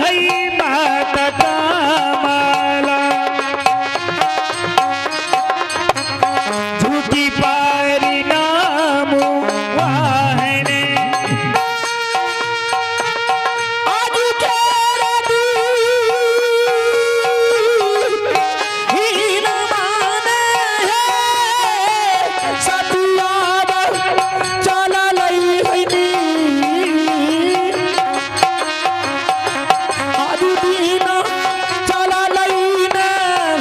है माता कामाला झूठी परिणाम वाहने आज तेरा हीन माने है सतिया चला लई हनी आज दिन चला लई ने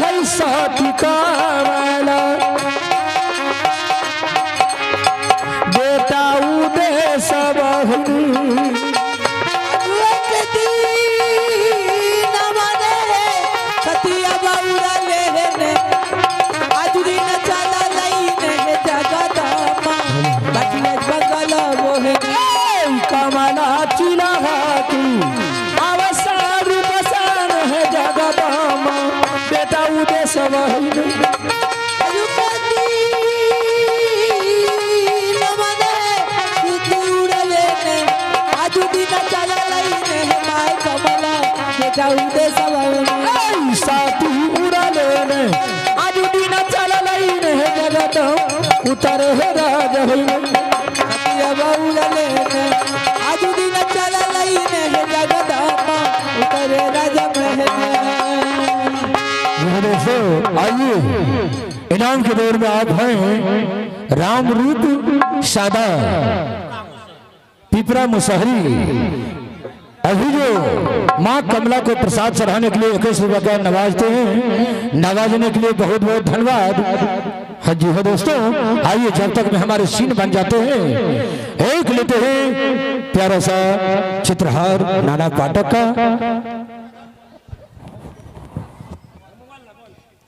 है सती कावाला बेटा उदे सब कमला चिला तू अवसार पसान है जगदमा बेटा उदे सब उतर है राज आज दिन चल उतर राजा आइए इनाम के दौर में आप हैं राम रूप सादा पिपरा मुसहरी। अभी जो माँ कमला को प्रसाद चढ़ाने के लिए 21 रुपये का नवाजते हैं, नवाजने के लिए बहुत बहुत धन्यवाद। हाँ जी हाँ दोस्तों, आइए जब तक में हमारे सीन बन जाते हैं एक लेते हैं प्यारा सा चित्रहार नाना पाठक का।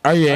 आइए